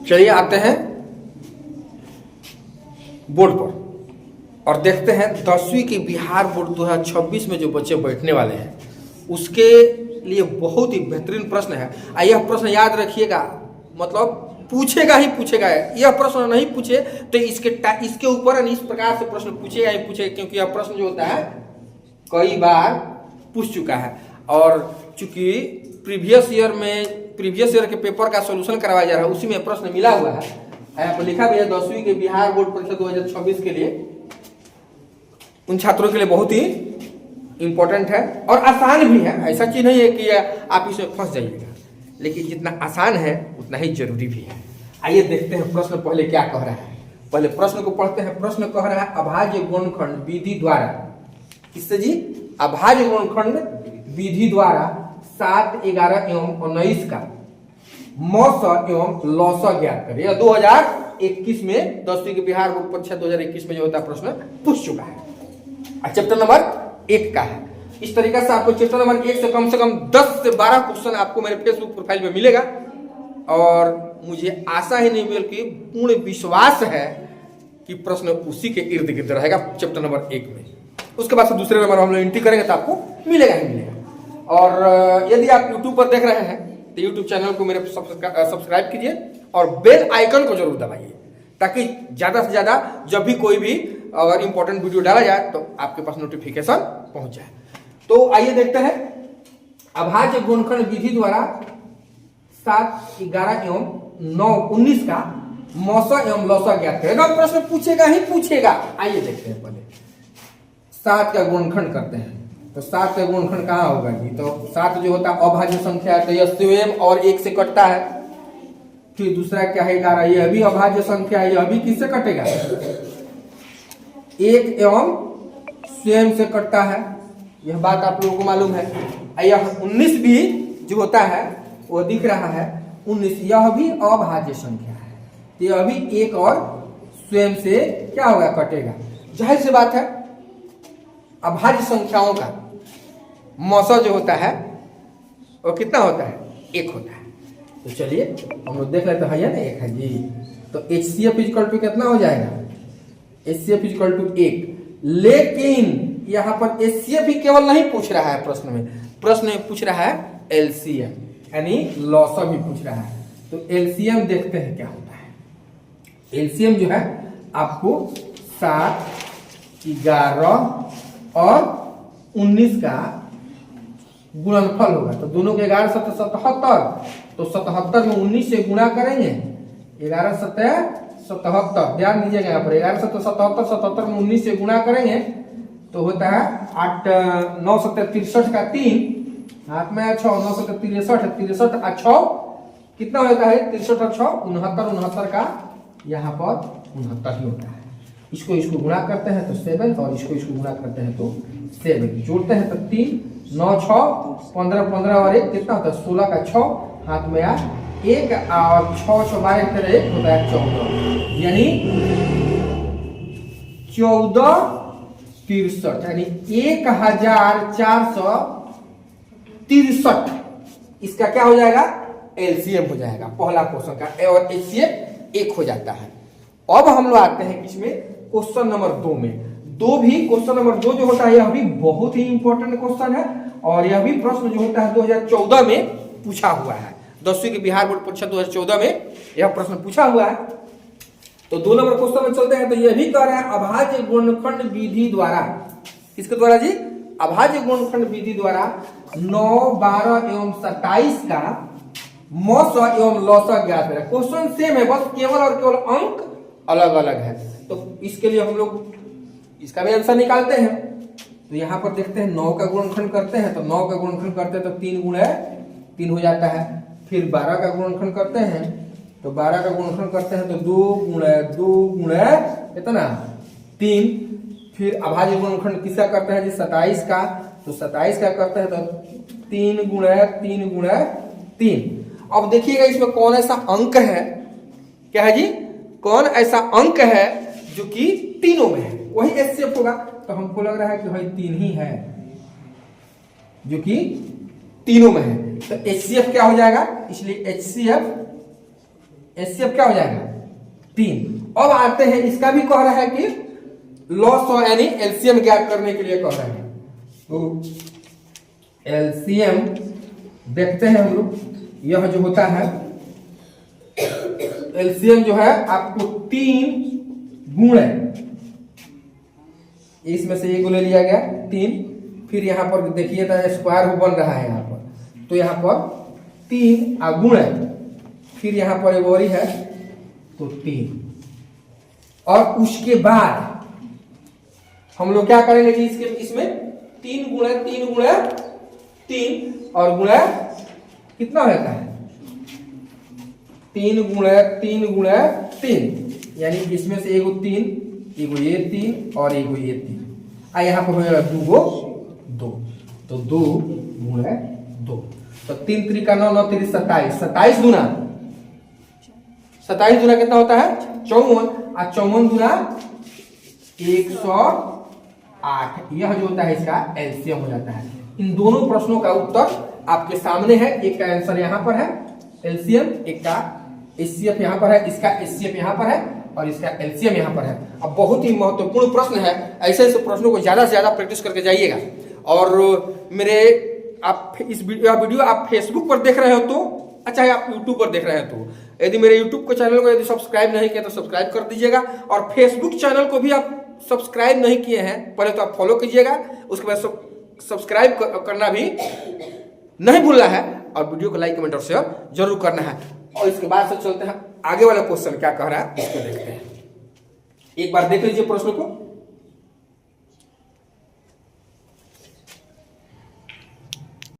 चलिए आते हैं बोर्ड पर और देखते हैं 10वीं के बिहार बोर्ड 2026 में जो बच्चे बैठने वाले हैं उसके लिए बहुत ही बेहतरीन प्रश्न है। यह प्रश्न याद रखिएगा, मतलब पूछेगा ही पूछेगा। यह प्रश्न नहीं पूछे तो इसके ऊपर इस प्रकार से प्रश्न पूछेगा ही पूछेगा, क्योंकि यह प्रश्न जो होता है कई बार पूछ चुका है। और चूंकि प्रीवियस ईयर के पेपर का सॉल्यूशन करवाया जा रहा है, उसी में प्रश्न मिला हुआ है। यहाँ पर लिखा भी है 10वीं के बिहार बोर्ड परीक्षा 2026 के लिए उन छात्रों के लिए बहुत ही इंपॉर्टेंट है और आसान भी है। ऐसा चीज नहीं है कि आप इसमें फंस जाइएगा, लेकिन जितना आसान है उतना ही जरूरी भी है। आइए देखते हैं प्रश्न पहले क्या कह रहा है। पहले प्रश्न को पढ़ते हैं। प्रश्न कह रहा है अभाज्य गुणनखंड विधि द्वारा, किससे जी? अभाज्य गुणनखंड विधि द्वारा 7, 11 एवं 19 का मौस एवं लौस ज्ञात करें। 2021 में 10वीं के बिहार बोर्ड परीक्षा 2021 में जो होता है प्रश्न पूछ चुका है। चैप्टर नंबर 1 का है। इस तरीके से आपको चैप्टर नंबर 1 से कम 10 से 12 क्वेश्चन आपको मेरे फेसबुक प्रोफाइल में मिलेगा और मुझे आशा ही नहीं बल्कि पूर्ण विश्वास है कि प्रश्न उसी के इर्द गिर्द रहेगा चैप्टर नंबर 1 में। उसके बाद से दूसरे नंबर हम लोग एंट्री करेंगे तो आपको मिलेगा ही मिलेगा। और यदि आप यूट्यूब पर देख रहे हैं तो यूट्यूब चैनल को मेरे सब्सक्राइब कीजिए और बेल आइकन को जरूर दबाइए, ताकि ज्यादा से ज्यादा जब भी कोई भी अगर इंपॉर्टेंट वीडियो डाला जाए तो आपके पास नोटिफिकेशन पहुंच जाए। तो आइए देखते हैं अभाज्य गुणनखंड विधि द्वारा 7, 11 एवं 9, 19 का मौसा एवं लौसा ज्ञात करेगा। प्रश्न पूछेगा ही पूछेगा। आइए देखते हैं पहले 7 का गुणनखंड करते हैं। तो 7 का गुणनखंड कहाँ होगा जी? तो 7 जो होता है अभाज्य संख्या है, तो यह स्वयं और 1 से कटता है। फिर दूसरा क्या है 11, यह भी अभाज्य संख्या है, यह भी किससे कटेगा? 1 एवं स्वयं से कटता है, यह बात आप लोगों को मालूम है। यह 19 भी जो होता है वो दिख रहा है 19, यह भी अभाज्य संख्या है, तो यह भी 1 और स्वयं से क्या होगा? कटेगा। जाहिर सी बात है अभाज्य संख्याओं का मौसा जो होता है वो कितना होता है? 1 होता है। तो चलिए हम लोग देख लेते हैं ना, 1 है जी। तो HCF इक्वल टू कितना हो जाएगा? HCF equal to 1। लेकिन यहाँ पर HCF भी केवल नहीं पूछ रहा है प्रश्न में पूछ रहा है LCM यानी लौसा भी पूछ रहा है। तो LCM देखते हैं क्या होता है। LCM जो है आपको 7, 11 और 19 का गुणनफल होगा। तो दोनों के 11 7 77, तो 77 में 19 से गुणा करेंगे। 11 7 77, ध्यान दीजिएगा यहाँ पर 11 7 77, 77 में 19 से गुणा करेंगे तो होता है 8 9 7 63 का 3 हाथ में 6, 9 7 63 63 6 कितना होता है? 63 और 6 69, 69 का यहाँ पर 69 ही होता है। इसको गुणा करते हैं तो 7 और इसको गुणा करते हैं तो 7, जोड़ते हैं तो 3 9 6 15 15 और 1 कितना होता है? 16 का 6 हाथ में 1 और 6 6 12 तरह 1 होता है 14, यानी 14 63 यानी 1463। इसका क्या हो जाएगा? LCM हो जाएगा पहला क्वेश्चन का, और HCF 1 हो जाता है। अब हम लोग आते हैं किसमें? क्वेश्चन नंबर 2 में। क्वेश्चन नंबर 2 जो होता है यह भी बहुत ही इंपॉर्टेंट क्वेश्चन है और यह भी प्रश्न जो होता है 2014 में पूछा हुआ है। 10वीं के बिहार बोर्ड परीक्षा 2014 में यह प्रश्न पूछा हुआ है। तो 2 नंबर क्वेश्चन में चलते हैं। तो यह भी कह रहा है अभाज्य गुणनखंड विधि द्वारा, किसके द्वारा जी? अभाज्य गुणनखंड विधि द्वारा 9, 12 एवं 27 का मौस एवं लौसा ज्ञात करें। क्वेश्चन सेम है, बस केवल और केवल अंक अलग अलग है। तो इसके लिए हम लोग इसका भी आंसर निकालते हैं। तो यहाँ पर देखते हैं 9 का गुणनखंड करते हैं। तो 9 का गुणनखंड करते हैं तो 3 गुणे 3 हो जाता है। फिर 12 का गुणनखंड करते हैं तो 12 का गुणनखंड करते हैं तो 2 गुणे कितना? 3। फिर अभाज्य गुणनखंड किसका करते हैं जी? 27 का। तो 27 का करते हैं तो 3 गुणे 3। अब देखिएगा इसमें कौन ऐसा अंक है, क्या है जी? कौन ऐसा अंक है जो कि तीनों में है, वही HCF होगा। तो हमको लग रहा है कि भाई 3 ही है जो कि तीनों में है। तो HCF क्या हो जाएगा? इसलिए HCF एचसीएफ क्या हो जाएगा 3। अब आते हैं, इसका भी कह रहा है कि लॉस और यानी एलसीएम ज्ञात करने के लिए कह रहे हैं। तो एलसीएम देखते हैं हम लोग, यह जो होता है एलसीएम जो है आपको 3 गुण है, इसमें से एक ले लिया गया 3, फिर यहां पर देखिए स्क्वायर बन रहा है यहां पर, तो यहां पर 3 गुण है, फिर यहां पर एक और ही है तो 3, और उसके बाद हम लोग क्या करेंगे कि इसके इसमें 3 गुण है 3 और गुण कितना होता है 3 गुण 3, यानी इसमें से एगो 3, एगो ये 3 और एगो ये 3, यहाँ पर होगा 2, तो 2 गुण 2, तो 3 3 का 9, 9 3 27, 27 गुना कितना होता है 54, और 54 गुना 108, यह जो होता है इसका एलसीएम हो जाता है। इन दोनों प्रश्नों का उत्तर आपके सामने है, एक का आंसर यहां पर है एलसीएम, एक का एचसीएफ यहां पर है, इसका एचसीएफ यहां पर है और इसका एलसीएम यहां पर है। अब बहुत ही महत्वपूर्ण प्रश्न है, ऐसे ऐसे प्रश्नों को ज्यादा से ज्यादा प्रैक्टिस करके जाइएगा। और मेरे आप इस वीडियो आप फेसबुक पर देख रहे हो तो अच्छा, आप यूट्यूब पर देख रहे हैं तो यदि मेरे यूट्यूब को चैनल को यदि सब्सक्राइब नहीं किया तो सब्सक्राइब कर दीजिएगा, और फेसबुक चैनल को भी आप सब्सक्राइब नहीं किए हैं पहले तो आप फॉलो कीजिएगा, उसके बाद सब्सक्राइब करना भी नहीं भूलना है, और वीडियो को लाइक कमेंट और शेयर जरूर करना है। और इसके बाद से चलते हैं आगे वाला क्वेश्चन क्या कह रहा है इसको देखते हैं। एक बार देख लीजिए प्रश्न को।